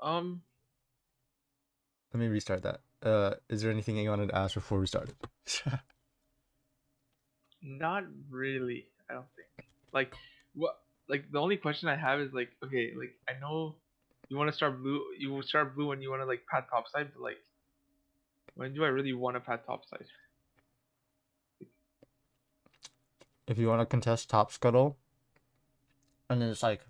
Um, Let me restart that. Is there anything you wanted to ask before we started? not really. I don't think. Like, what? Like the only question I have is like, okay, like I know you want to start blue. You will start blue when you want to like pat topside, but like, when do I really want to pat topside? If you want to contest top scuttle, and then it's like,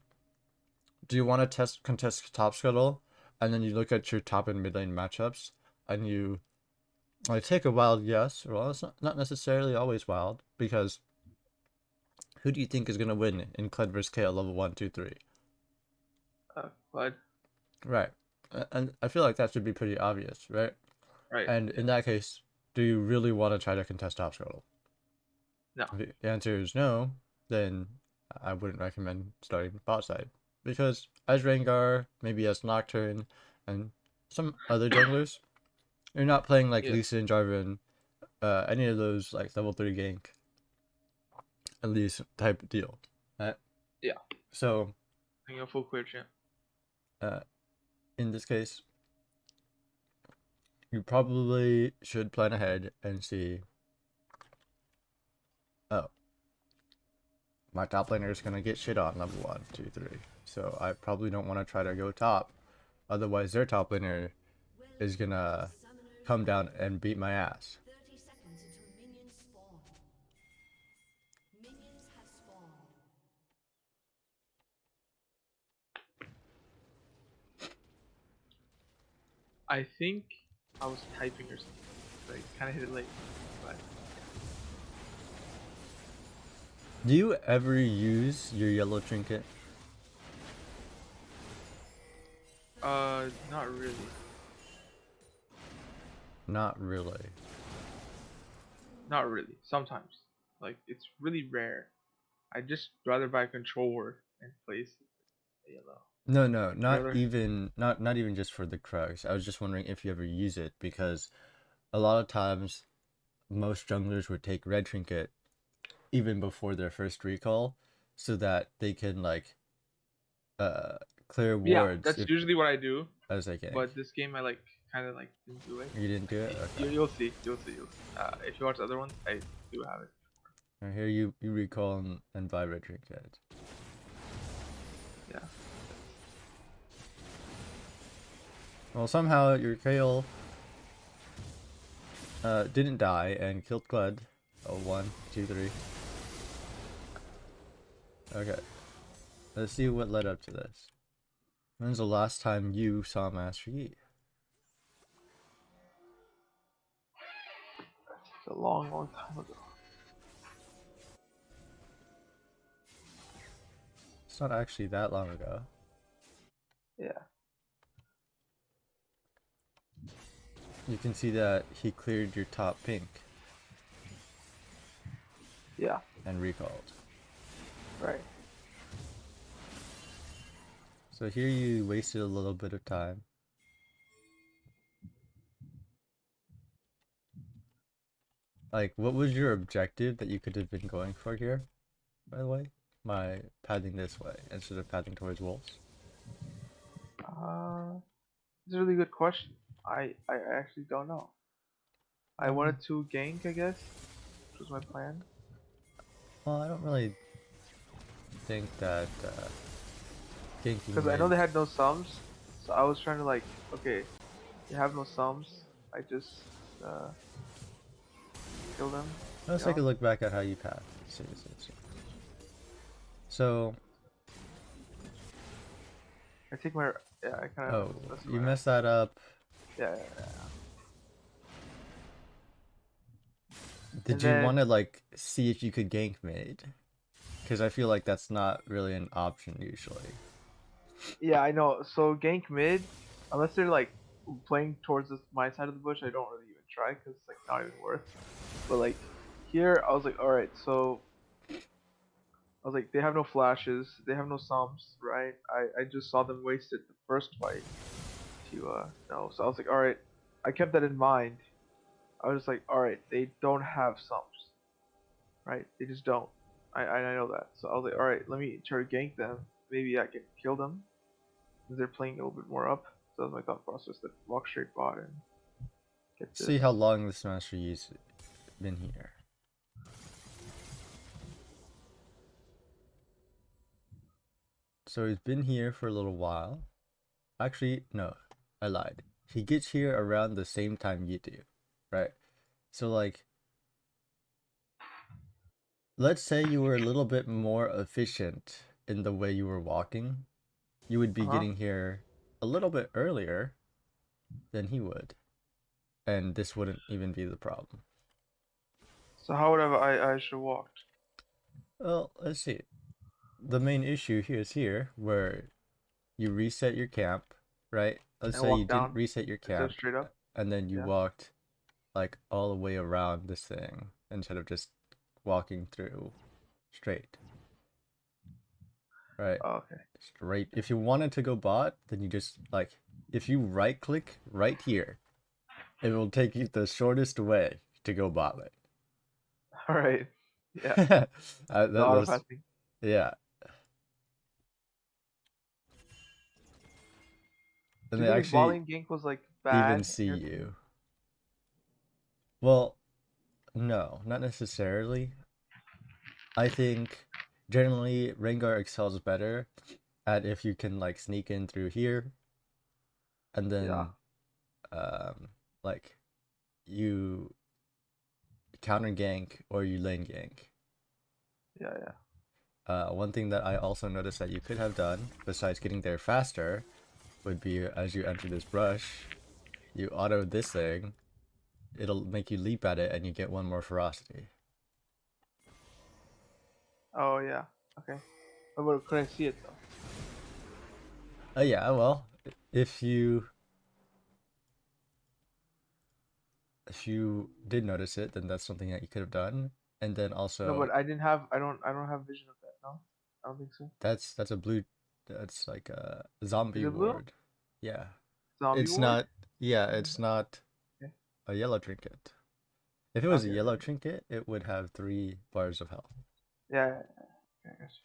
do you want to contest top scuttle, and then you look at your top and mid lane matchups, and you like take a wild guess. Well, it's not necessarily always wild because who do you think is gonna win in Kled vs KO level 1, 2, 3? But Right. And I feel like that should be pretty obvious, right? right, And yeah, in that case, do you really want to try to contest top scuttle? no, If the answer is no, then I wouldn't recommend starting bot side. Because as Rengar, maybe as Nocturne, and some other junglers, you're not playing like yeah, Lee Sin, Jarvan, any of those like level 3 gank, at least type deal. Right? yeah. So, I a full clear champ. uh, in this case, you probably should plan ahead and see, oh, my top laner is going to get shit on level 1, 2, 3. So I probably don't want to try to go top. Otherwise, their top laner is going to come down and beat my ass. I think I was typing or something. So I kind of hit it late, but Do you ever use your yellow trinket? not really. Not really. Not really. Sometimes, like it's really rare. I just rather buy a controller and place yellow. No, no, You not ever? even not even just for the Krugs. I was just wondering if you ever use it because a lot of times most junglers would take red trinket even before their first recall so that they can like uh clear Yeah, wards that's if usually what I do. as a gank. But this game, I like kind of like didn't do it. You didn't do it? Okay. You'll see. You'll see. You'll see. If you watch other ones, I do have it. I hear you recall and buy red trinket. Yeah. Well, somehow your Kale didn't die and killed Gled. Oh, 1, 2, 3. Okay. Let's see what led up to this. When's the last time you saw Master Yi? It's a long, long time ago. It's not actually that long ago. Yeah. You can see that he cleared your top pink Yeah. and recalled. Right. So here you wasted a little bit of time. Like, what was your objective that you could have been going for here, by the way? By padding this way instead of padding towards wolves? It's a really good question. I actually don't know. I Um, wanted to gank, I guess, which was my plan. well, I don't really think that ganking Because I know mid. they had no sums, so I was trying to like, okay, you have no sums. I just uh, kill them. Let's You take a know? look back at how you path. So, I take my yeah. I kind of oh, messed you around. messed that up. Yeah, yeah, yeah. And Did you then want to like see if you could gank mid? Because I feel like that's not really an option usually. yeah, I know. So gank mid, unless they're like playing towards my side of the bush, I don't really even try because it's like not even worth. But like here, I was like, all right, so I was like, they have no flashes, they have no sums, right? I just saw them wasted the first fight to no, so I was like, all right, I kept that in mind. I was just like, all right, they don't have sums, right? They just don't. I know that, so I was like, all right, let me try to gank them. Maybe I can kill them. They're playing a little bit more up. So that was my thought process. That walk straight bot and get See this. how long this Master Yi's been here. So he's been here for a little while. Actually, no, I lied. He gets here around the same time you do, right? So like, let's say you were a little bit more efficient in the way you were walking, you would be Uh huh. getting here a little bit earlier than he would, and this wouldn't even be the problem. So how would I should walked? Well, let's see. The main issue here is here where you reset your camp, right? Let's And say you walk didn't down reset your instead of camp straight up. and then you Yeah. walked like all the way around this thing instead of just walking through straight, right? Oh, okay. Straight. If you wanted to go bot, then you just like if you right click right here, it will take you the shortest way to go bot lane. All right. Yeah. The auto That's passing. yeah. And Do you they think his bot actually lane gank was like even bad see in your opinion? you. Well, no, not necessarily. I think generally Rengar excels better at if you can like sneak in through here and Yeah. then um like you counter gank or you lane gank. Yeah. Yeah. One thing that I also noticed that you could have done besides getting there faster would be as you enter this brush, you auto this thing, it'll make you leap at it and you get one more ferocity. Oh yeah. Okay. But could I see it though? Yeah, well, if you if you did notice it, then that's something that you could have done. And then No, also but I didn't have. I don't have vision of that. No, I don't think so. that's a blue that's like a zombie Is it blue? ward. Yeah. Zombie It's ward? not yeah, it's not Okay. a yellow trinket. If it was a Okay. yellow trinket, it would have 3 bars of health. Yeah. Yeah. Yeah. I guess.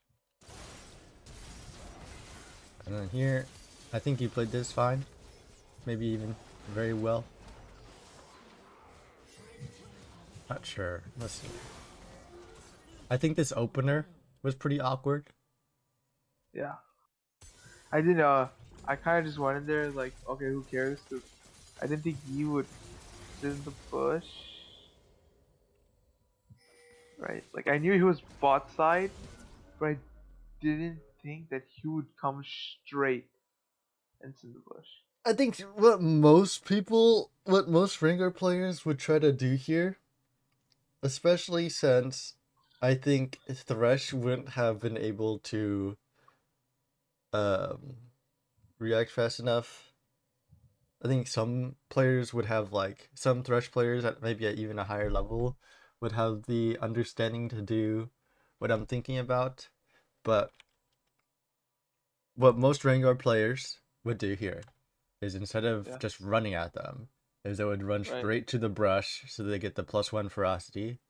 And then here, I think you played this fine. Maybe even very well. Not sure. Let's see. I think this opener was pretty awkward. Yeah. I didn't. I kind of just went in there like, okay, who cares? 'Cause I didn't think you would sit in the bush. Right. Like I knew he was bot side, but I didn't think that he would come straight and sit in the bush. I think what most Rengar players would try to do here, especially since I think Thresh wouldn't have been able to um, react fast enough. I think some players would have like some Thresh players at maybe at even a higher level would have the understanding to do what I'm thinking about, but what most Rengar players would do here is instead of Yeah. just running at them, is they would run Right. straight to the brush so they get the +1 ferocity.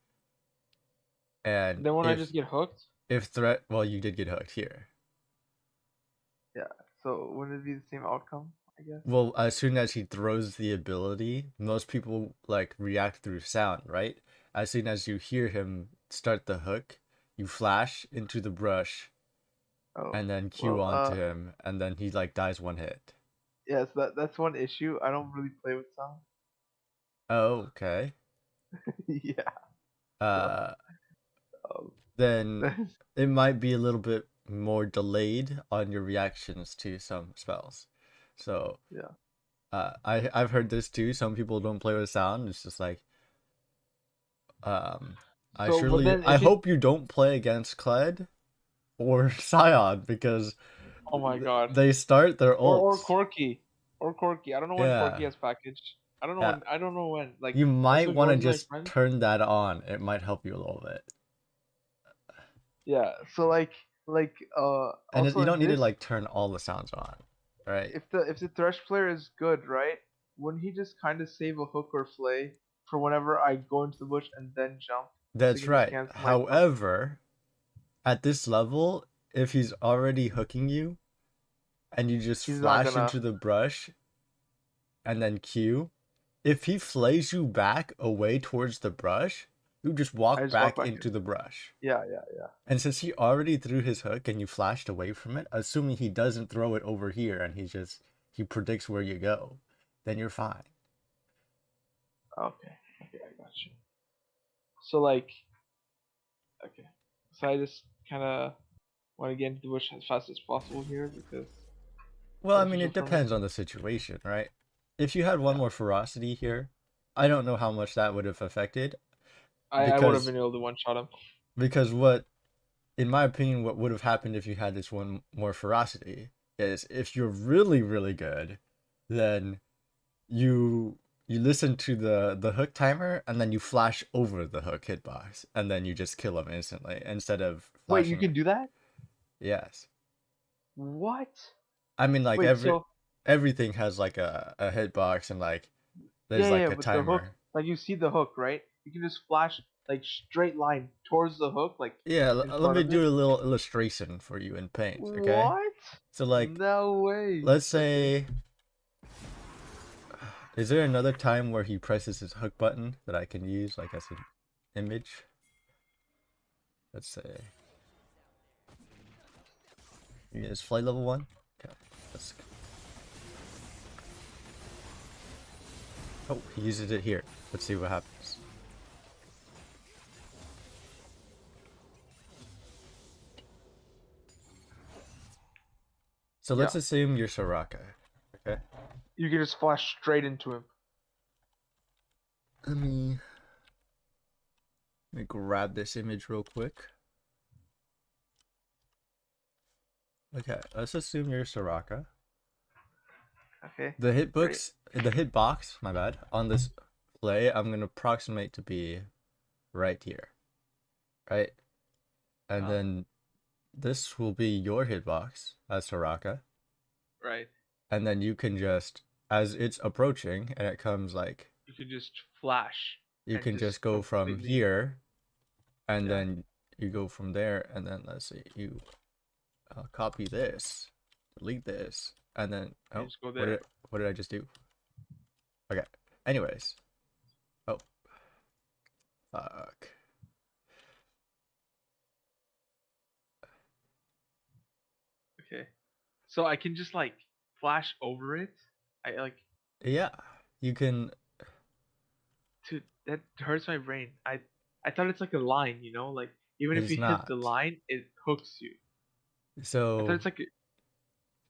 And Then when I just get hooked, if threat, well, you did get hooked here. yeah. So wouldn't it be the same outcome? I guess. Well, as soon as he throws the ability, most people like react through sound, right? As soon as you hear him start the hook, you flash into the brush Oh. and then Q Well. onto him, and then he like dies one hit. Yeah. So that's one issue. I don't really play with sound. Oh, okay. Yeah. So. Uh, Um, then it might be a little bit more delayed on your reactions to some spells. So yeah. I've heard this too. Some people don't play with sound. It's just like So, but then I if he, hope you don't play against Kled or Scion because oh my god, they start their or ults. Corky, or Corky. I don't know when Corky Yeah, has package. I don't know yeah. when. I don't know when. Like You I might switch want to over to my just friend. turn that on. It might help you a little bit. Yeah. So And also you in don't need to this, like turn all the sounds on, right? if the Thresh player is good, right? Wouldn't he just kind of save a hook or flay for whenever I go into the bush and then jump, so he That's can just right. cancel my jump? However, at this level, if he's already hooking you and you just He's not flash gonna. into the brush, and then Q, if he flays you back away towards the brush, you just I walk just walk back back in. into the brush. Yeah, yeah. And since he already threw his hook and you flashed away from it, assuming he doesn't throw it over here and he predicts where you go, then you're fine. Okay, I got you. So like, okay, so I just kind of want to get into the bush as fast as possible here because it's Well, I mean, beneficial it for me. depends on the situation, right? If you had one Yeah, more ferocity here, I don't know how much that would have affected I would have because been able to one shot him. what, in my opinion, what would have happened if you had this one more ferocity is if you're really, really good, then you you listen to the hook timer and then you flash over the hook hitbox and then you just kill him instantly instead of Wait, you flashing. can do that? Yes. What? I mean, like Wait, so everything has like a hitbox and like there's yeah, like a with the hook, timer. like you see the hook, right? You can just flash like straight line towards the hook, like Yeah, in let front me of it. do a little illustration for you in Paint, okay? What? So like, No way. let's Okay. say, is there another time where he presses his hook button that I can use like as an image? Let's say, is flight level 1? Okay, let's. Oh, he uses it here. Let's see what happens. So Yeah, let's assume you're Soraka, okay? you can just flash straight into him. Let me grab this image real quick. Okay, let's assume you're Soraka. Okay. The Great. hitbox, my bad, on this play, I'm gonna approximate to be right here, right? And Uh, then this will be your hitbox as Soraka, right. and then you can just, as it's approaching, and it comes like, You can just flash you and can just just go from completely. here, and Yeah. then you go from there, and then let's see, you copy this, delete this, and then, You oh, just go there. what did I just do? Okay, anyways, oh, fuck. Okay. So I can just like flash over it. I like Yeah, you can. to that hurts my brain. I thought it's like a line, like even It if is you hit the not. line, it hooks you. I thought So it's like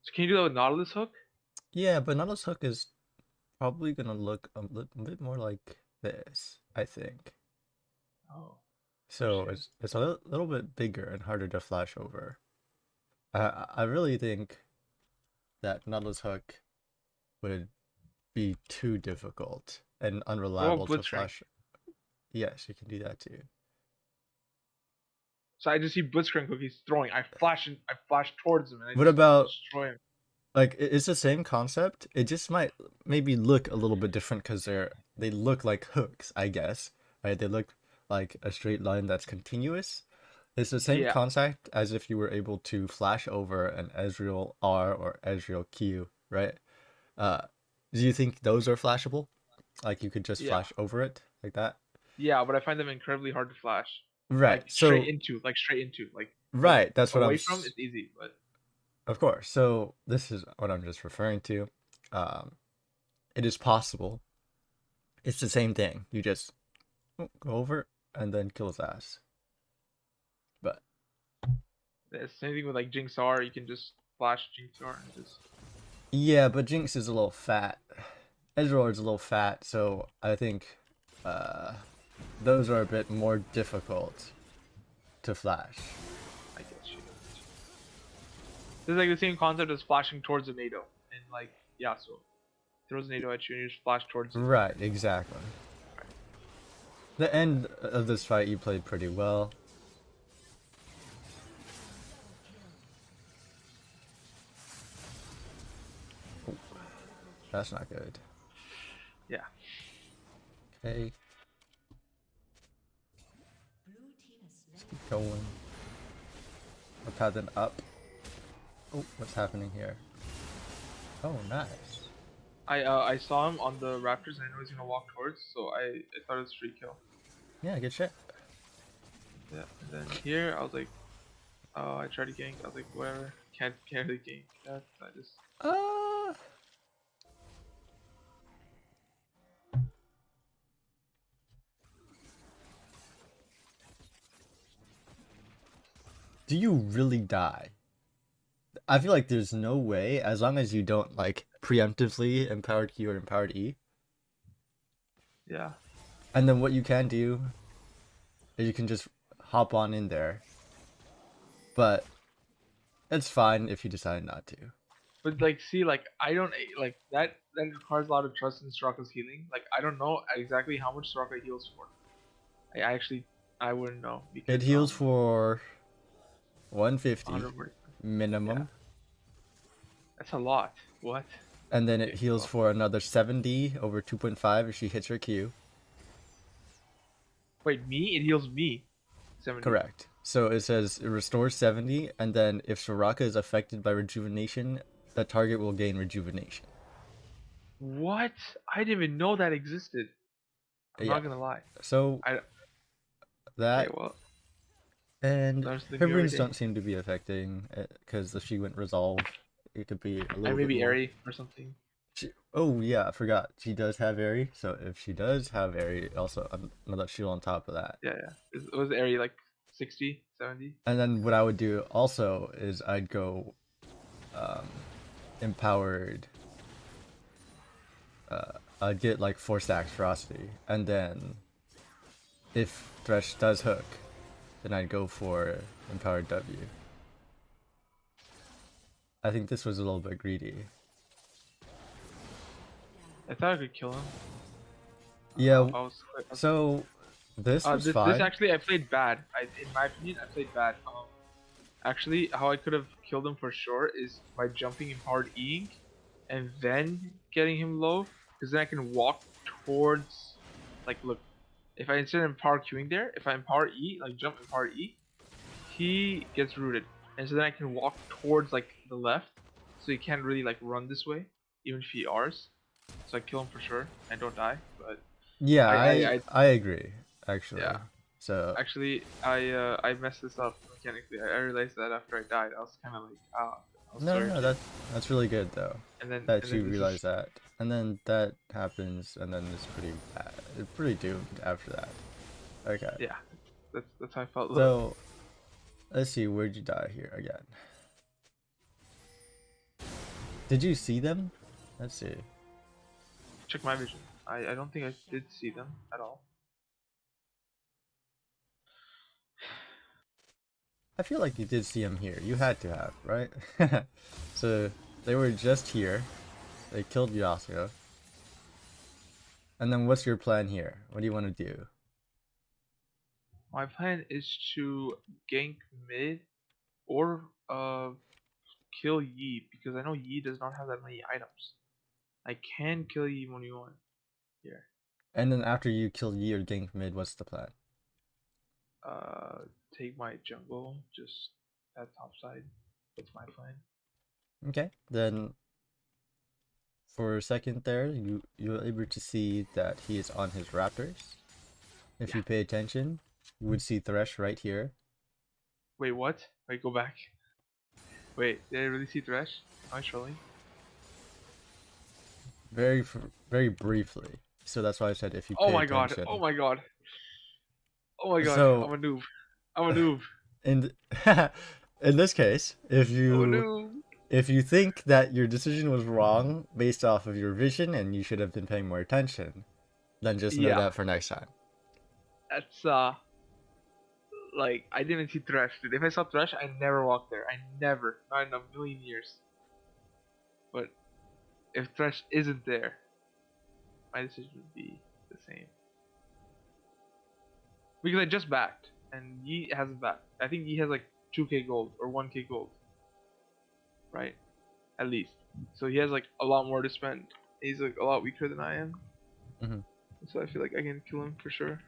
so can you do that with Nautilus hook? yeah, but Nautilus Hook is probably gonna look a bit more like this, I think. Oh, So interesting. it's a little bit bigger and harder to flash over. I really think that Nautilus Hook would be too difficult and What about unreliable to Blitzcrank? flash. Yes, you can do that too. So I just see Blitzcrank hook. He's throwing. I flash towards him, and I What just about destroy him. like it's the same concept? It just might maybe look a little bit different because they look like hooks, I guess. Right? They look like a straight line that's continuous. It's the same Yeah, concept as if you were able to flash over an Ezreal R or Ezreal Q, right? Uh, do you think those are flashable? Like you could just yeah, flash over it like that? yeah. But I find them incredibly hard to flash. Right. So, Like straight into, like right, that's what away from. It's easy, but of course. So this is what I'm just referring to. Um, it is possible. It's the same thing. You just go over and then kill his ass. But the same thing with like Jinx R. You can just flash Jinx R and just. yeah, but Jinx is a little fat. Ezreal is a little fat, so I think uh, those are a bit more difficult to flash. I get you. This is like the same concept as flashing towards a NATO, and like Yasuo throws a NATO at you and you just flash towards it. Right, exactly. The end of this fight you played pretty well. Oh, that's not good. Yeah. Okay, let's keep going. We're pathing up. Oh, what's happening here? Oh, nice. I saw him on the Raptors and I know he's gonna walk towards, so I thought it was free kill. Yeah, good shit. Yeah, and then here I was like, oh, I tried to gank. I was like, whatever, can't really gank that. So I just Uh, do you really die? I feel like there's no way, as long as you don't like preemptively empowered Q or empowered E. yeah. And then what you can do is you can just hop on in there. But it's fine if you decide not to. But like, see, like I don't like that. That requires a lot of trust in Soraka's healing. Like I don't know exactly how much Soraka heals for. I actually I wouldn't know It because heals for 150 100%. Yeah, minimum. that's a lot. What? And then it Okay, heals well, for another 70 over 2.5 if she hits her Q. wait, me? It heals me. 70. Correct. So it says it restores 70, and then if Soraka is affected by rejuvenation, the target will gain rejuvenation. What? I didn't even know that existed. I'm Yeah. not gonna lie. So I okay, that well, and learn something her new every runes day. don't seem to be affecting it because if she went resolve, it could be a I little may bit be more. airy or something. Oh yeah, I forgot. She does have Airy, so if she does have Airy, also another shield on top of that. Yeah, yeah. It was airy like 60, 70. And then what I would do also is I'd go um, empowered. I'd get like 4 stacks ferocity, and then if Thresh does hook, then I'd go for empowered W. I think this was a little bit greedy. I thought I could kill him. Yeah. I was. So this was This fine. actually I played bad. In my opinion, I played bad. Actually, how I could have killed him for sure is by jumping empowered Eing, and then getting him low, because then I can walk towards. Like, look, if I instead of empower queuing there, if I empower E, like jump empower E, he gets rooted, and so then I can walk towards like the left, so he can't really like run this way, even if he R's. So I kill him for sure and don't die. But Yeah, I I I agree actually. yeah. So Actually, I messed this up mechanically. I realized that after I died, I was kind of like, ah, I was no, sorry, no, kid. that's really good though. That And you then this realize is that, and then that happens, and then it's pretty bad. It's pretty doomed after that. Okay, yeah, that's how I felt. Look, so let's see, where'd you die here again? Did you see them? Let's see. check my vision. I don't think I did see them at all. I feel like you did see them here. You had to have, right? So they were just here. They killed Yasuo. And then what's your plan here? What do you want to do? My plan is to gank mid or kill Yi because I know Yi does not have that many items. I can kill Yi when you want here. And then after you kill Yi or gank mid, what's the plan? Uh, take my jungle just at top side. That's my plan. Okay, then for a second there, you're able to see that he is on his raptors. If Yeah. you pay attention, you would see Thresh right here. Wait, what? Wait, go back. Wait, did I really see Thresh? Am I trolling? Very briefly. So that's why I said if you Oh pay my god! Oh attention. my god! Oh my god! I'm So a noob. I'm a noob. in in this case, I'm a noob. if you think that your decision was wrong based off of your vision and you should have been paying more attention, then just know Yeah, that for next time. that's like I didn't see Thresh, dude. If I saw Thresh, I never walk there. I never, not in a million years. But if Thresh isn't there, my decision would be the same. Because I just backed, and Yi hasn't backed. I think Yi has like 2k gold or 1k gold, right? At least. So he has like a lot more to spend. He's like a lot weaker than I am. Hmm. So I feel like I can kill him for sure.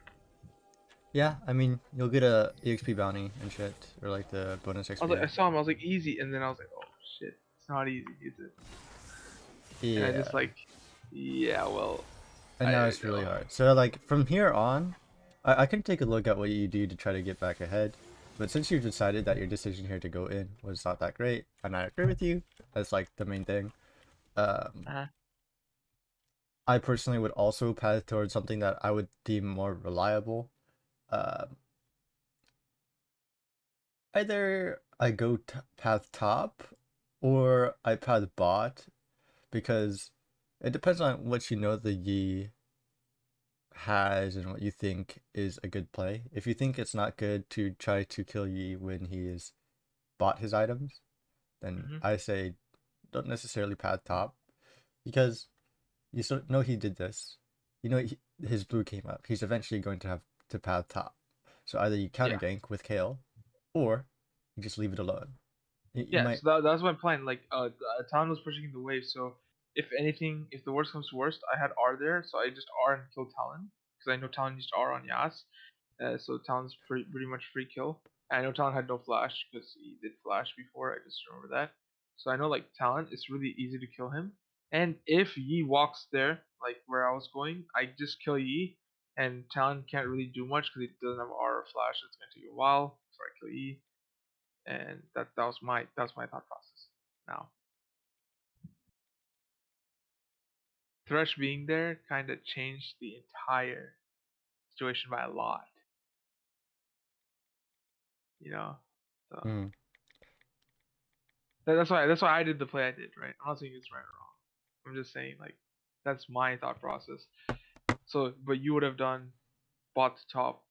Yeah, I mean, you'll get a EXP bounty and shit, or like the bonus I was XP. like, I saw him, I was like, easy, and then I was like, oh shit, it's not easy, is it? And I just Yeah. like Yeah, well, And now I it's really know. hard. So like from here on, I can take a look at what you do to try to get back ahead. But since you've decided that your decision here to go in was not that great, and I agree with you, that's like the main thing. Um, Uh-huh. I personally would also path towards something that I would deem more reliable. Uh, Either I go path top or I path bot because it depends on what you know the Yi has and what you think is a good play. If you think it's not good to try to kill Yi when he has bought his items, then Hmm. I say don't necessarily path top because you still know he did this. You know his blue came up. He's eventually going to have to path top. So either you counter Yeah. gank with Kale, or you just leave it alone. You Yeah, might. so that's my plan. Like, Talon was pushing the wave, so if anything, if the worst comes to worst, I had R there, so I just R and kill Talon because I know Talon used R on Yas, so Talon's pretty much free kill. And I know Talon had no flash because he did flash before. I just remember that. So I know like Talon, it's really easy to kill him. And if Yi walks there, like where I was going, I just kill Yi, and Talon can't really do much because he doesn't have R or flash. It's gonna take a while before I kill Yi, and that was my thought process. Now, Thresh being there kind of changed the entire situation by a lot, you know. So Mm. that's why I did the play I did. Right? I'm not saying it's right or wrong. I'm just saying like that's my thought process. So, but you would have done bot to top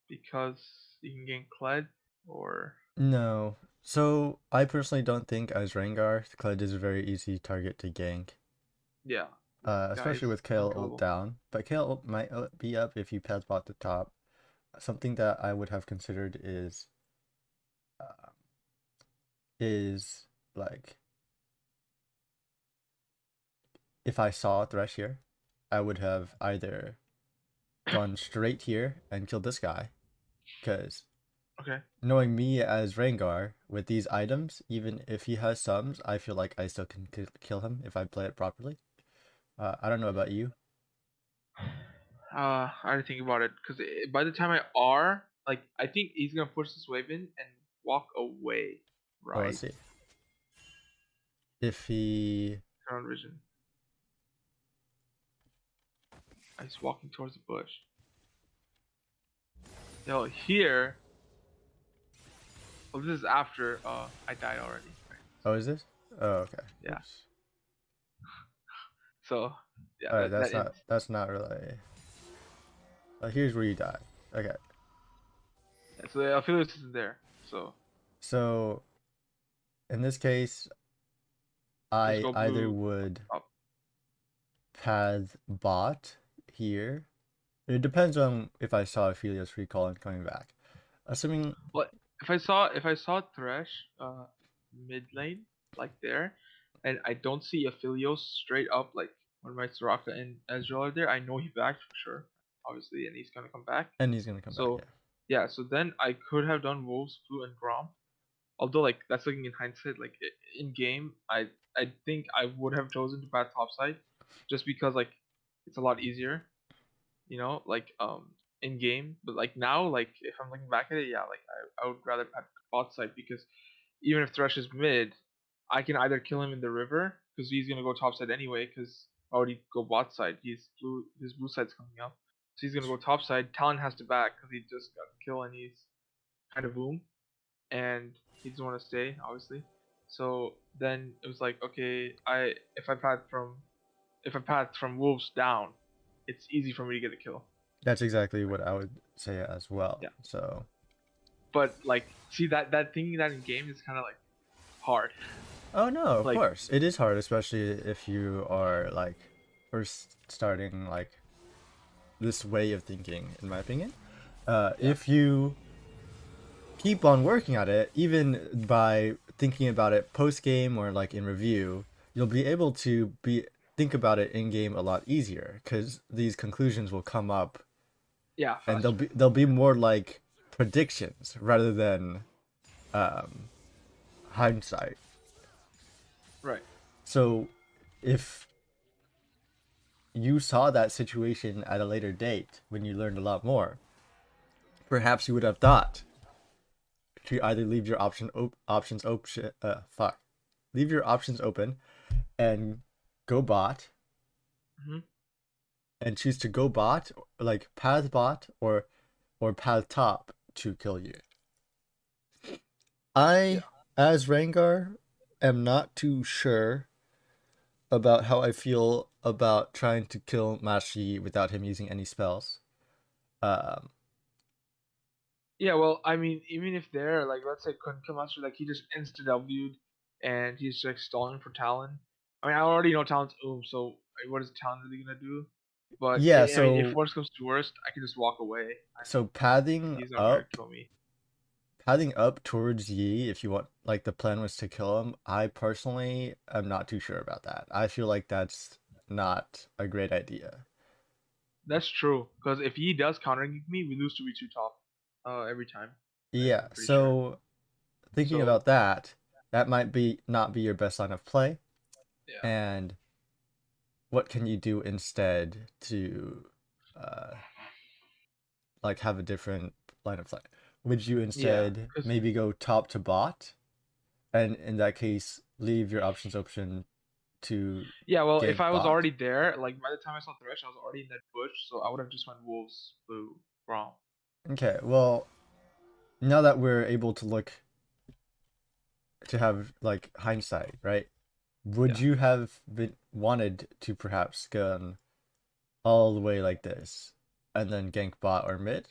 because you can gain Kled, or No. So I personally don't think as Rengar, Kled is a very easy target to gank. yeah, this guy Especially is with Kale ult unkillable. down. But Kale ult might be up if you pass bot the top. Something that I would have considered uh, is like if I saw Thresh here, I would have either gone straight here and killed this guy, because Okay. knowing me as Rengar with these items, even if he has sums, I feel like I still can kill him if I play it properly. I don't know about you. I didn't think about it because by the time I R, like I think he's gonna push this wave in and walk away, Well, let's right? see. If he Ground vision. He's walking towards the bush. Yo, here. Well, this is after I died already, right? Oh, So is this? Oh, okay. yeah. Oops. So yeah, All right, that ends. that's not really. Here's where you die. Okay. Yeah, so the Aphelios isn't there. So So in this case, just I go either blue would up. path bot here. It depends on if I saw Aphelios recall and coming back. Assuming But if I saw Thresh mid lane like there, and I don't see Aphelios straight up like when my Soraka and Ezreal are there, I know he backed for sure, obviously, and he's gonna come back. and he's gonna come back, So yeah. yeah, so then I could have done Wolves, Blue, and Grom. Although like that's looking in hindsight, like in game, I think I would have chosen to bat topside, just because like it's a lot easier, like in game. But like now, like if I'm looking back at it, yeah, like I would rather bat bot side because even if Thresh is mid, I can either kill him in the river because he's gonna go top side anyway because I already go bot side. His blue side's coming up, so he's gonna go top side. Talon has to back because he just got kill and he's kind of boom, and he doesn't want to stay obviously. So then it was like, okay, if I path from wolves down, it's easy for me to get a kill. That's exactly Right? what I would say as well. Yeah. So, But like, see that thing that in game is kind of like hard. oh no, of Like, course. It is hard, especially if you are like first starting like this way of thinking, in my opinion. yeah, If you keep on working at it, even by thinking about it post game or like in review, you'll be able to be think about it in game a lot easier because these conclusions will come up yeah, and faster. they'll be more like predictions rather than um, hindsight. Right. So if you saw that situation at a later date when you learned a lot more, perhaps you would have thought to either leave your leave your options open and go bot Hmm. and choose to go bot, like path bot or path top to kill you. Yeah. I, as Rengar, am not too sure about how I feel about trying to kill Master Yi without him using any spells. Um, Yeah, well, I mean, even if they're like, let's say Kun Master, like he just insta W'd and he's like stalling for Talon. I mean, I already know Talon's so what is Talon really gonna do? But yeah, I mean, if so worst comes to worst, I can just walk away. I so mean, he's not gonna kill me. pathing up towards Yi, if you want, like the plan was to kill him. I personally am not too sure about that. I feel like that's not a great idea. That's true, because if he does counter me, we lose to V2 top, every time. I'm Yeah, pretty sure. so thinking So about that, that might be not be your best line of play. yeah, And what can you do instead to uh like have a different line of play? Would you yeah, instead because maybe go top to bot, and in that case leave your options open to yeah, well, if gank I was bot? already there, like by the time I saw Thresh, I was already in that bush, so I would have just went Wolves, Blue, Braum. Okay, well, now that we're able to look to have like hindsight, right? Would Yeah. you have been wanted to perhaps gun all the way like this and then gank bot or mid?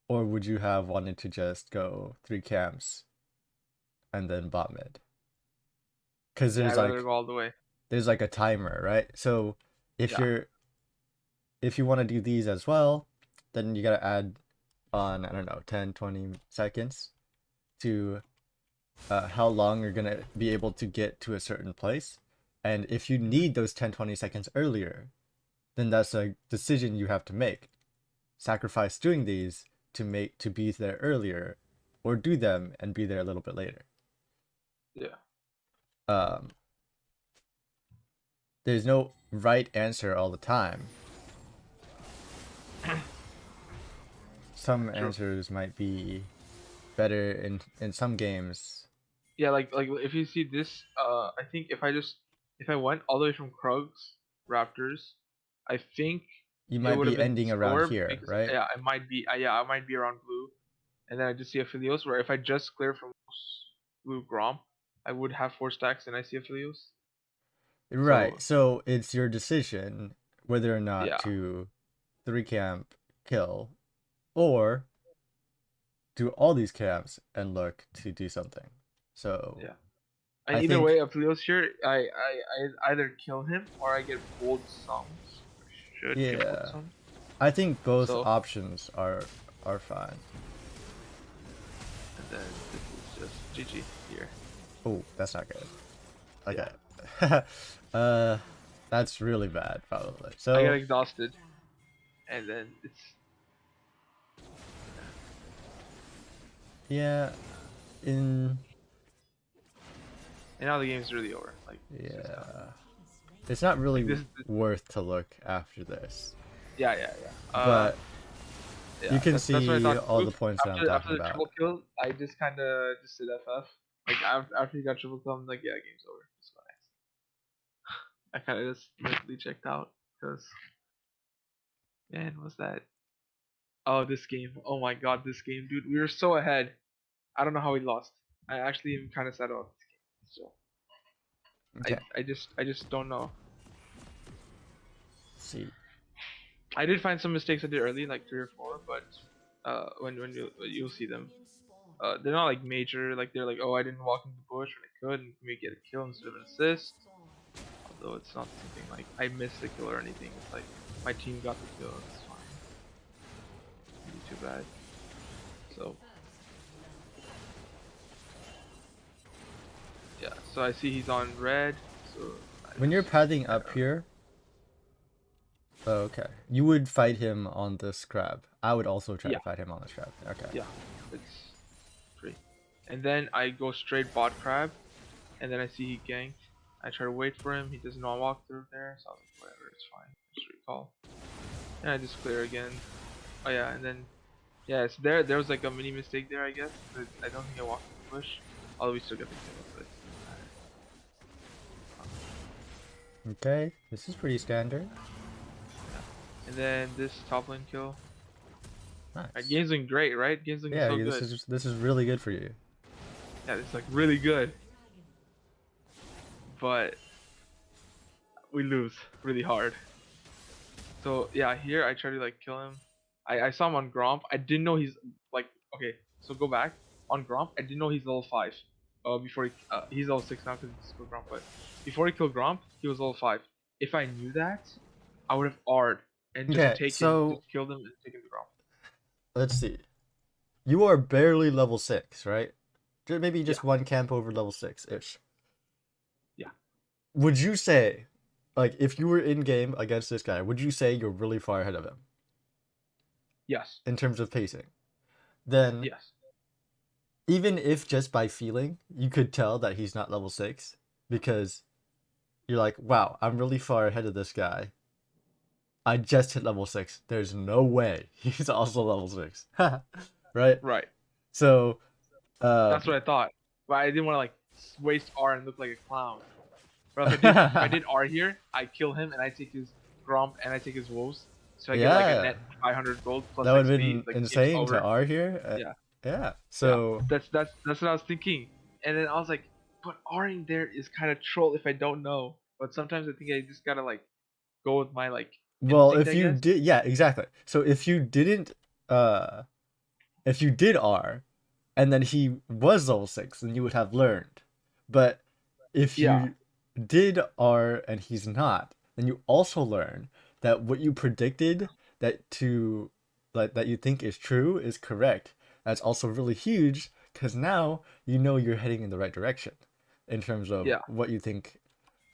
Or would you have wanted to just go 3 camps and then bot mid? Because Yeah, I'd rather go all the way. there's like a timer, right? So if Yeah. you're if you want to do these as well, then you gotta add on, I don't know, 10, 20 seconds to how long you're gonna be able to get to a certain place. And if you Hmm. need those 10, 20 seconds earlier, then that's a decision you have to make. Sacrifice doing these to be there earlier, or do them and be there a little bit later. Yeah. Um, there's no right answer all the time. Some True. answers might be better in some games. Yeah, like if you see this, I think if I went all the way from Krugs Raptors, I think You it might would have be been ending around slower here, because right? yeah, I might be around Blue, and then I just see Aphelios. Where if I just clear from Blue Grom, I would have 4 stacks and I see Aphelios. Right. So So it's your decision whether or not yeah, to 3 camp kill or do all these camps and look to do something. So yeah. And I either way, think, Aphelios here, I either kill him or I get bold sums. Or should get bold yeah, sums. I think both So options are fine. and then this is just GG here. Oh, that's not good. Yeah. Okay. uh, that's really bad, probably. I got So exhausted, and then it's yeah, in and now the game's really over. Like it's just done. yeah, it's not Like really this is worth to look after this, yeah. but you Yeah. can That's what I see thought. all the Oops. points that I'm talking After the about. triple kill, I just kind of just did FF. Like after you got triple kill, I'm like, yeah, game's over. Just go next. I kind of just mentally checked out because man, was that? Oh, this game. Oh my god, this game, dude. We were so ahead. I don't know how we lost. I actually am kind of sad about this game. So Okay, I just don't know. see. I did find some mistakes I did early, like 3 or 4, but when you'll see them, they're not like major. Like they're like, oh, I didn't walk into the bush when I could, and maybe get a kill instead of an assist. Although it's not something like I missed the kill or anything. It's like my team got the kill. It's fine. Maybe too bad. So yeah. So I see he's on red. So I When you're just pathing head up out. here, oh, okay, you would fight him on this crab. I would also try to Yeah, fight him on this crab. Okay. yeah. It's free. And then I go straight bot crab, and then I see he ganked. I try to wait for him. He does not walk through there, so I was like, whatever, it's fine. Just call. And I just clear again. Oh yeah, and then yeah, so there was like a mini mistake there, I guess. But I don't think I walked in the bush. Although we still get the kill, so it doesn't matter. Okay, this is pretty standard. Yeah. And then this top lane kill. Nice. Game's looking great, right? Game's looking Yeah, so this good. is really good for you. Yeah, it's like really good. But we lose really hard. So yeah, here I try to like kill him. I saw him on Gromp. I didn't know he's like okay. So go back on Gromp. I didn't know he's level 5. Before he's level 6 now because he just killed Gromp. But before he killed Gromp, he was level 5. If I knew that, I would have R'd and just Okay, so just killed him and taken the Gromp. let's see. You are barely level 6, right? Maybe Yeah, just one camp over level 6-ish. yeah, Would you say, like, if you were in game against this guy, would you say you're really far ahead of him yes, in terms of pacing? Then, yes, even if just by feeling, you could tell that he's not level 6, because you're like, wow, I'm really far ahead of this guy. I just hit level 6. There's no way he's also level 6. Right? right. So, That's what I thought. But I didn't want to like waste R and look like a clown. But if I did R here, I kill him and I take his Gromp and I take his wolves. So I get like a yeah, net 500 gold plus that would have XP. been Like game's insane to over. R here. Yeah, Yeah. yeah. So, That's what I was thinking. And then I was like, but Ring there is kind of troll if I don't know. But sometimes I think I just gotta like go with my like well, instinct, if I you guess. did, yeah, exactly. So if you did R, and then he was level 6, then you would have learned. But if Yeah, you did R and he's not, then you also learn that what you predicted that you think is true is correct. That's also really huge because now you know you're heading in the right direction in terms of yeah, what you think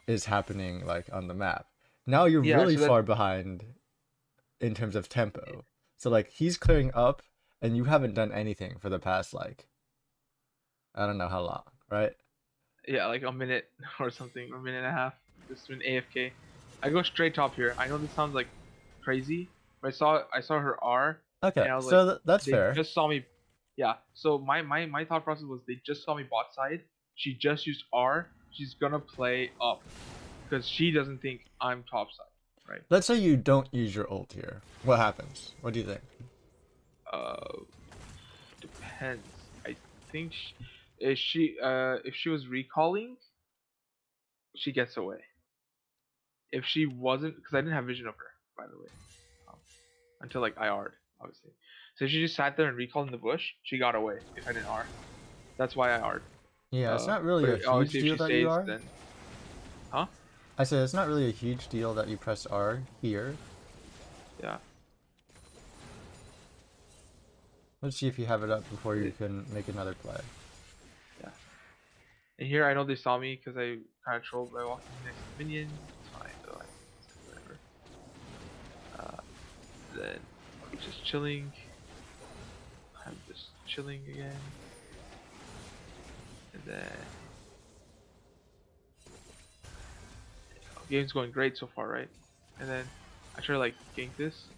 is happening like on the map. Now you're yeah. really So that's far behind in terms of tempo. So like he's clearing up and you haven't done anything for the past like I don't know how long, right? yeah, like a minute or something, or a minute and a half. Just been AFK. I go straight top here. I know this sounds like crazy, but I saw her R, Okay, and I was like, so that's they fair. just saw me. Yeah. So my thought process was they just saw me bot side. She just used R. She's gonna play up because she doesn't think I'm top side, right? Let's say you don't use your ult here. What happens? What do you think? Uh, depends. I think if she was recalling, she gets away. If she wasn't, because I didn't have vision of her, by the way, um, until like I R'd, obviously. So if she just sat there and recalled in the bush, she got away if I didn't R. That's why I R'd. Yeah, it's not really a But huge obviously if deal she that you stays, are. then huh? I said it's not really a huge deal that you press R here. Yeah. Let's see if you have it up before you It, can make another play. yeah. And here I know they saw me because I kind of trolled by walking next to the minion. It's fine, though. Whatever. Then just chilling. I'm just chilling again. And then game's going great so far, right? And then I try to like gank this.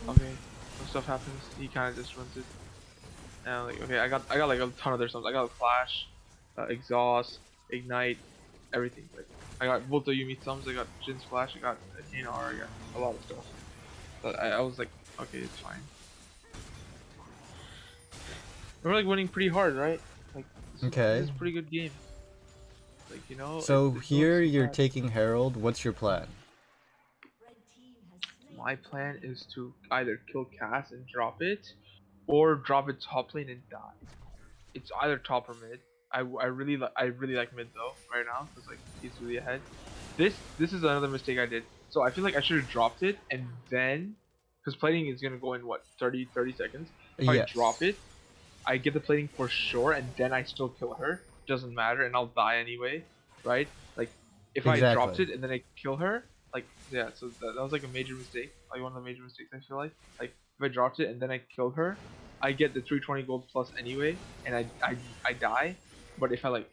Okay, when stuff happens, he kind of just runs it. And I'm like, okay, I got like a ton of their stuff. I got flash, exhaust, ignite, everything. Like I got both the Yumi thumbs. I got Jin's flash. I got Kane R. I got a lot of stuff. But I was like, okay, it's fine. We're like winning pretty hard, right? Like this Okay. is a pretty good game. Like So it's not here so you're bad. taking Herald. What's your plan? My plan is to either kill Cass and drop it, or drop it top lane and die. It's either top or mid. I really like mid though right now because like he's really ahead. This is another mistake I did. So I feel like I should have dropped it and then because plating is gonna go in what 30 seconds. If I drop Yes. it, I get the plating for sure and then I still kill her. Doesn't matter and I'll die anyway, right? Like if I dropped Exactly. it and then I kill her, like yeah. So that was like a major mistake. Like one of the major mistakes I feel like. Like if I dropped it and then I kill her, I get the 320 gold plus anyway, and I die. But if I like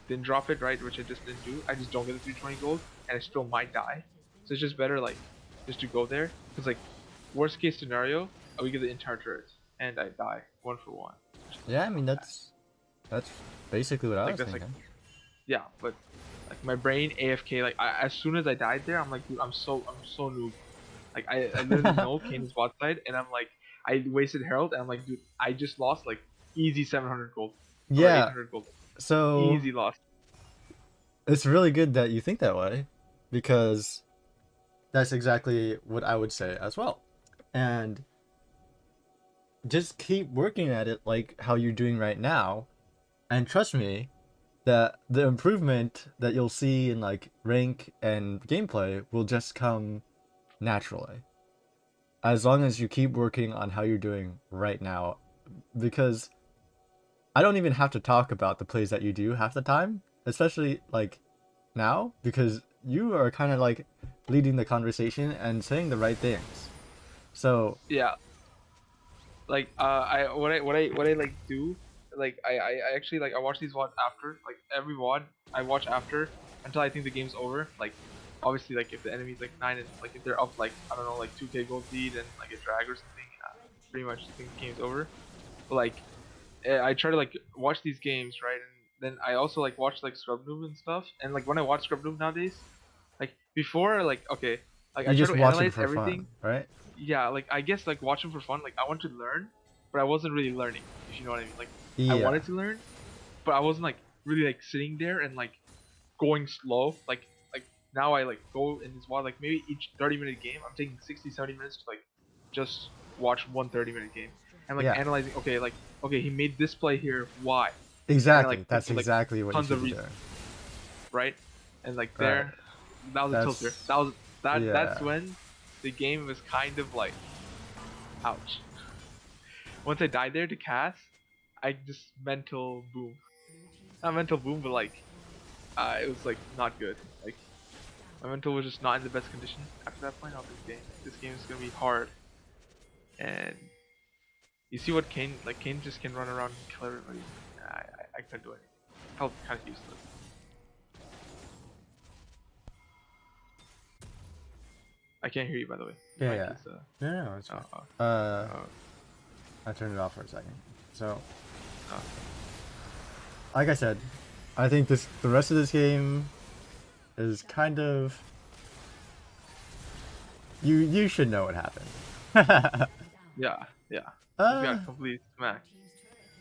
didn't drop it, right, which I just didn't do, I just don't get the 320 gold, and I still might die. So it's just better like just to go there, because like worst case scenario, we get the entire turret and I die 1 for 1. Yeah, I mean Not bad. that's basically what I Like was that's like thinking. yeah, but like my brain AFK. Like as soon as I died there, I'm like, dude, I'm so noob. Like I literally know Kane is bot side, and I'm like, I wasted Herald, and I'm like, dude, I just lost like easy 700 gold or Yeah, 800 gold, so easy loss. it's really good that you think that way, because that's exactly what I would say as well. And just keep working at it like how you're doing right now, and trust me that the improvement that you'll see in like rank and gameplay will just come naturally, as long as you keep working on how you're doing right now. Because I don't even have to talk about the plays that you do half the time, especially like now, because you are kind of like leading the conversation and saying the right things. So Yeah, like what I like do, like I actually like I watch these VODs after, like every VOD I watch after until I think the game's over. Like obviously like if the enemy's like 9 and like if they're up like I don't know like 2k gold lead and like a drag or something, pretty much I think the game's over. But like I try to like watch these games, right? And then I also like watch like Scrub Noob and stuff. And like when I watch Scrub Noob nowadays, like before, like okay, like I you try just to watch him analyze for fun, everything. right? Yeah, like I guess like watching for fun. Like I want to learn, but I wasn't really learning. If you know what I mean. Like I Yeah, wanted to learn, but I wasn't like really like sitting there and like going slow. Like now I like go in this while like maybe each 30-minute game I'm taking 60 70 minutes to like just watch one 30-minute game and like yeah, analyzing. Okay, like okay he made this play here. Why? And exactly. like come That's with like exactly what you tons should of be doing. reasons, right? And like Right. there, that was a tilter. That's That's yeah. when the game was kind of like ouch. Once I died there to cast, I just mental boom. Not mental boom, but like it was like not good. Like my mental was just not in the best condition. After that point, I was like, dang, this game is gonna be hard. And you see what Kane like? Kane just can run around and kill everybody. I couldn't do anything. Felt kind of useless. I can't hear you by the way. Your Yeah, mic yeah. is No, no, it's fine. oh oh Uh, oh, I turned it off for a second. So, okay. like I said, I think the rest of this game is kind of you should know what happened. Yeah, yeah. Just uh, got complete smacked.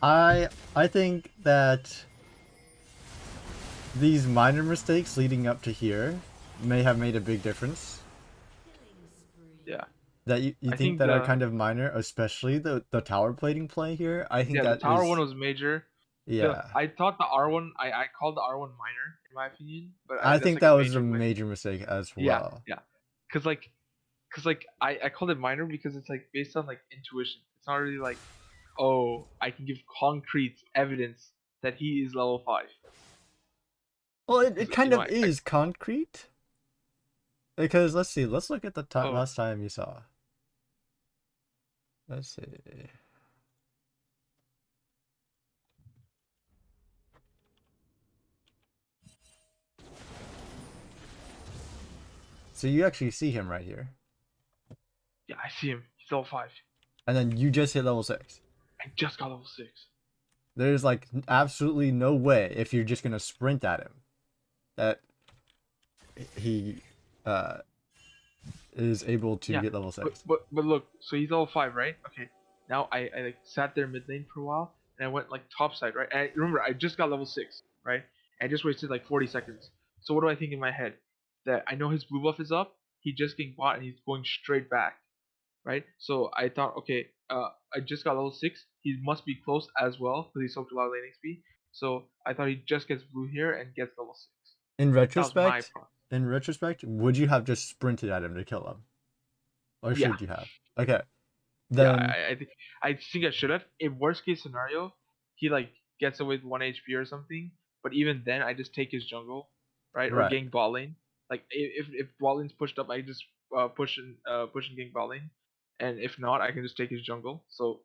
I think that these minor mistakes leading up to here may have made a big difference. Yeah. That you I think think that are the kind of minor, especially the tower plating play here. I think yeah the that tower one is was major. The yeah. I thought the R1 I called the R1 minor in my opinion, but I that's think like a that was a major win. major mistake as Yeah, well. yeah. Cause like I called it minor because it's like based on like intuition. It's not really like oh I can give concrete evidence that he is level 5. Well, it Cause kind of I is concrete. Because let's see, let's look at the oh last time you saw. Let's see. So you actually see him right here. yeah I see him. He's level 5. And then you just hit level 6. I just got level 6. There's like absolutely no way if you're just gonna sprint at him that he uh is able to Yeah, get level but 6. but look, so he's level 5, right? Okay. Now I like sat there mid lane for a while and I went like top side, right? And remember I just got level 6, right? And I just wasted like 40 seconds. So what do I think in my head? That I know his blue buff is up. He just getting bought and he's going straight back, right? So I thought, okay, I just got level 6. He must be close as well because he soaked a lot of lane XP. So I thought he just gets blue here and gets level 6. In That was my retrospect, problem. would you have just sprinted at him to kill him? Or Yeah, should you have? Okay. yeah. Then I think I should have. In worst case scenario, he like gets away with 1 HP or something. But even then, I just take his jungle, right, or right. gank bot lane. Like if bot lane's pushed up, I just push and gank bot lane. And if not, I can just take his jungle. So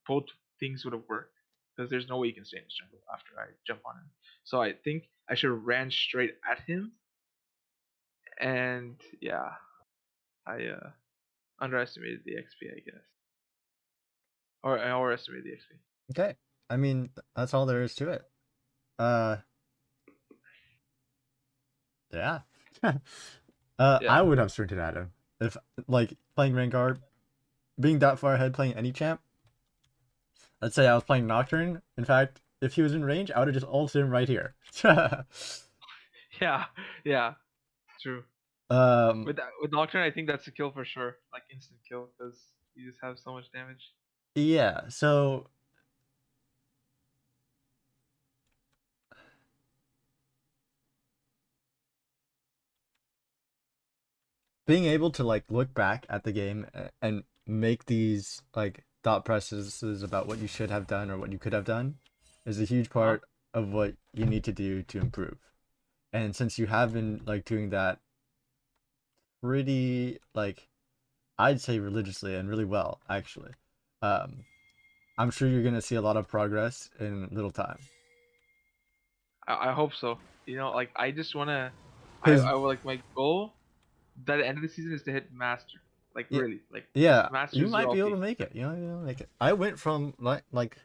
both things would have worked. because there's no way you can stay in his jungle after I jump on him. So I think I should have ran straight at him, and yeah, I underestimated the XP, I guess, or I overestimated the XP. Okay. I mean, that's all there is to it. Uh, yeah. I Yeah, would have sprinted at him if like playing Rengar, being that far ahead, playing any champ. Let's say I was playing Nocturne. In fact, if he was in range, I would have just ulted him right here. yeah, yeah. True. um, With Nocturne, I think that's a kill for sure, like instant kill, because you just have so much damage. yeah. So being able to like look back at the game and make these like thought processes about what you should have done or what you could have done is a huge Huh? part of what you need to do to improve. And since you have been like doing that pretty like I'd say religiously and really well actually, um, I'm sure you're gonna see a lot of progress in little time. I hope so. Like I just wanna, Because I would like my goal by the end of the season is to hit master. Like yeah, really, like yeah, master you might zero be able LP. to make it. You know, you'll make it. I went from like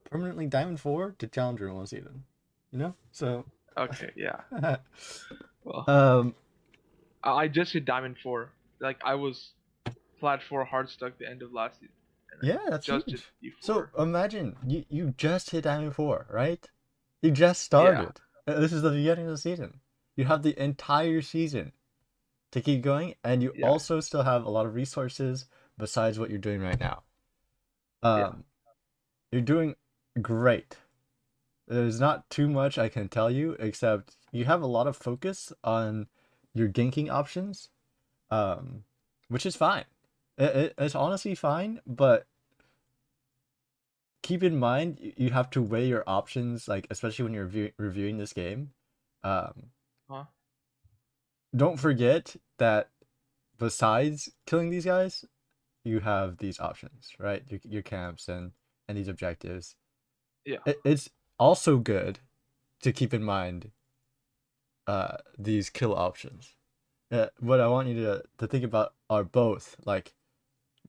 permanently Diamond 4 to Challenger in one season. You know? So Okay, yeah. Well, um I just hit Diamond 4. Like I was Plat 4 hard stuck the end of last season, and I yeah, that's just hit huge. So D4. imagine you just hit Diamond 4, right? You just Yeah, started. This is the beginning of the season. You have the entire season to keep going, and you yeah, also still have a lot of resources besides what you're doing right now. yeah. Um, you're doing great. There's not too much I can tell you, except you have a lot of focus on your ganking options, um, which is fine. It's honestly fine, but keep in mind you have to weigh your options, like especially when you're reviewing this game. Um, Huh? don't forget that besides killing these guys, you have these options, right? Your camps and these objectives. Yeah. It's also good to keep in mind these kill options. What I want you to think about are both like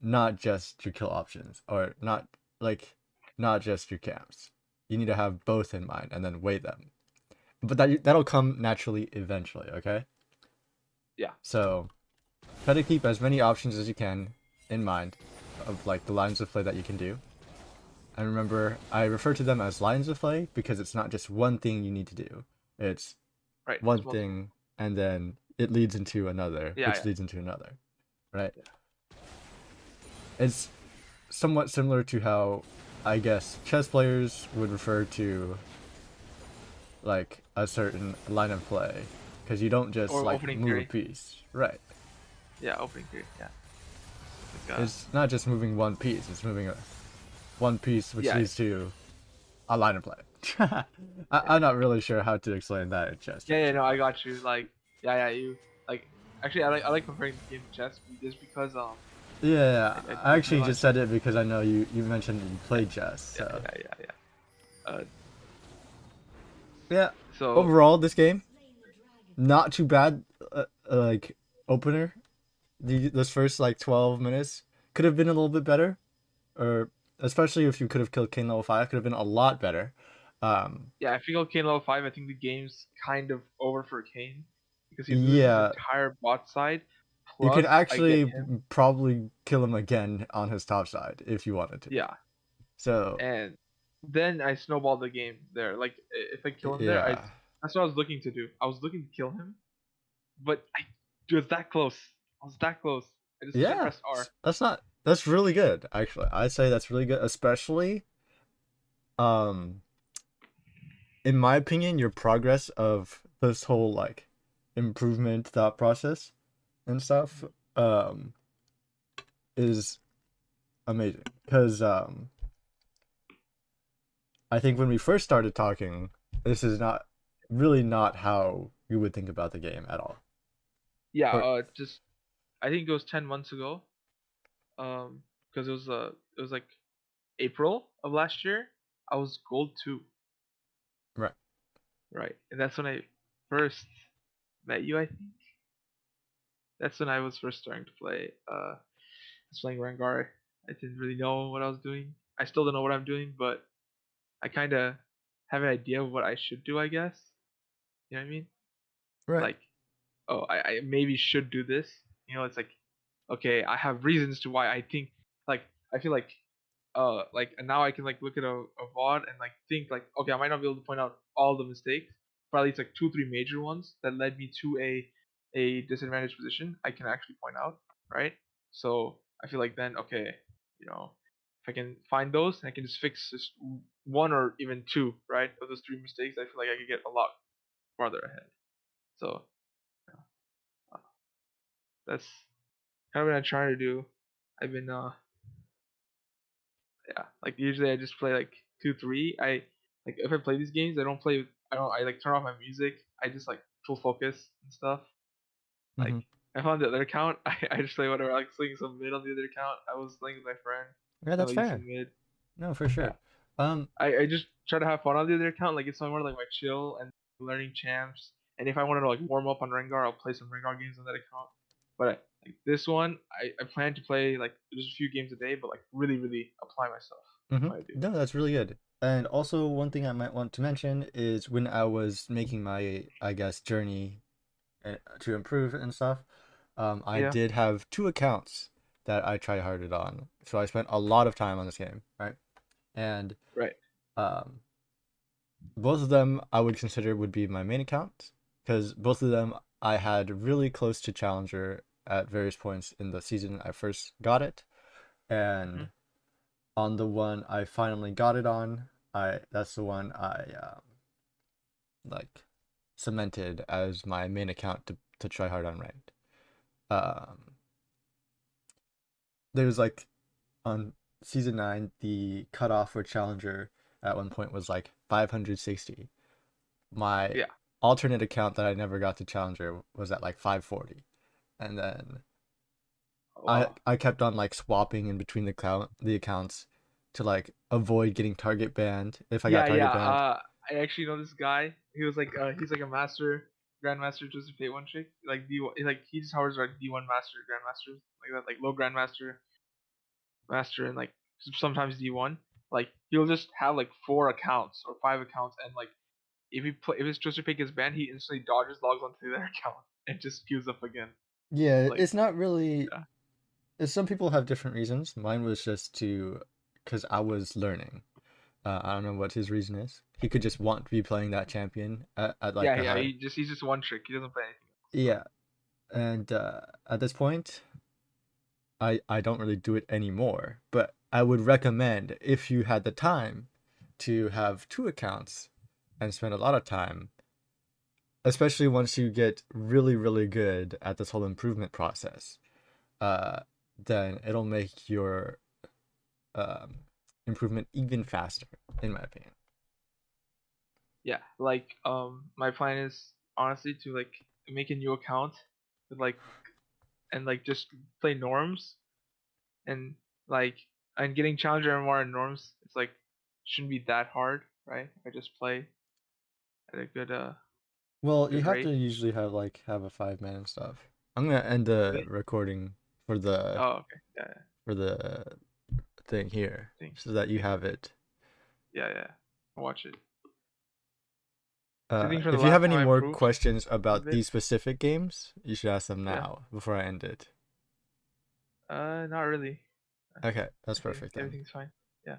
not just your kill options or not just your camps. You need to have both in mind and then weigh them. But that'll come naturally eventually, okay? Yeah. So try to keep as many options as you can in mind of like the lines of play that you can do. And remember, I refer to them as lines of play because it's not just one thing you need to do. It's Right. one It's multiple. thing and then it leads into another, Yeah, which yeah, leads into another, right? yeah. It's somewhat similar to how I guess chess players would refer to like a certain line of play because you don't just Or like opening move a theory. piece, right? Yeah, opening theory. Yeah. Like It's not just moving one piece, it's moving one piece which yeah, leads to a line of play. yeah, I'm not really sure how to explain that in chess yeah, yeah. terms. No, I got you. Like, yeah, yeah. You like actually, I like comparing the game to chess just because Yeah, I I did actually realize. just said it because I know you mentioned you Yeah, played chess, yeah, so yeah, yeah, yeah. yeah. So Overall, this game not too bad. Like opener, this first like 12 minutes could have been a little bit better, or especially if you could have killed King level 5, could have been a lot better. Um, yeah, if you go Kane level 5, I think the game's kind of over for Kane because he loses his yeah, entire bot side. you could Plus, I get actually him. probably kill him again on his top side if you wanted to. Yeah, So and then I snowballed the game there. Like if I kill him there, I yeah, that's what I was looking to do. I was looking to kill him, but I was that close. I was that close. I just didn't yeah, press R. that's really good actually. I'd say that's really good, especially um in my opinion, your progress of this whole like improvement thought process and stuff um is amazing because I think when we first started talking, this is not really not how you would think about the game at all. Yeah, Or just I think it was 10 months ago. Because it was like April of last year. I was gold 2, Right. right? And that's when I first met you, I think. That's when I was first starting to play. I was playing Rengar. I didn't really know what I was doing. I still don't know what I'm doing, but I kind of have an idea of what I should do, I guess. You know what I mean? Right. Like, oh, I maybe should do this. It's like, okay, I have reasons to why I think, like, I feel like and now I can like look at a VOD and like think like, okay, I might not be able to point out all the mistakes, but at least like 2 3 major ones that led me to a disadvantaged position I can actually point out, right? So I feel like then, okay, if I can find those, I can just fix just one or even two, right, of those 3 mistakes. I feel like I could get a lot farther ahead. So uh, that's kind of what I'm trying to do. I've been yeah, like usually I just play like 2 3. I like if I play these games, I like turn off my music. I just like full focus and stuff. Like Mm-hmm. I found the other account, I just play whatever. I like playing some mid on the other account. I was playing with my friend, Yeah, playing that's like some fair. mid. No, for Yeah. sure. Um, I just try to have fun on the other account. Like it's somewhere like my chill and learning champs. And if I want to like warm up on Rengar, I'll play some Rengar games on that account. But like this one, I plan to play like just a few games a day, but like really really apply myself. mm-hmm. What I do. No, that's really good. And also, one thing I might want to mention is when I was making my, I guess, journey to improve and stuff, I Yeah. did have 2 accounts that I tried harded on. So I spent a lot of time on this game, right? And Right. um, both of them I would consider would be my main accounts because both of them I had really close to Challenger at various points in the season I first got it. Hmm. And on the one I finally got it on, I that's the one I like cemented as my main account to try hard on ranked. Um, there was like on season 9, the cutoff for Challenger at one point was like 560. My Yeah. alternate account that I never got to Challenger was at like 540. And then I Wow. I kept on like swapping in between the accounts to like avoid getting target banned if I got Yeah, yeah. target banned. I actually know this guy. He's like a master grandmaster Joseph Fate one trick. Like D1, like he just hovers like D1 master grandmasters like that, like low grandmaster master and like sometimes D1. Like he'll just have like 4 accounts or 5 accounts, and like if his Joseph Fate gets banned, he instantly dodges, logs onto their account, and just queues up again. Yeah, Like it's not really. yeah, Some people have different reasons. Mine was just to, because I was learning. I don't know what his reason is. He could just want to be playing that champion at like yeah, a yeah. high. He's just one trick. He doesn't play anything else. So Yeah, and at this point, I don't really do it anymore. But I would recommend if you had the time to have 2 accounts and spend a lot of time, especially once you get really, really good at this whole improvement process. Uh, then it'll make your um, improvement even faster, in my opinion. yeah, like my plan is honestly to like make a new account with like and like just play norms and like and getting challenger MMR and norms. It's like shouldn't be that hard, right? If I just play at a Well, you good have to rate. usually have a 5 man and stuff. I'm gonna end the Really? recording for the Oh, okay. Yeah, yeah. for the thing here Thing. so that you Okay. have it. Yeah, yeah. I'll watch it. So you think from the If you have last time any I more improved questions a about bit? these specific games, you should ask them Yeah. now before I end it. Not really. Okay, that's I think perfect then. everything's fine. Yeah.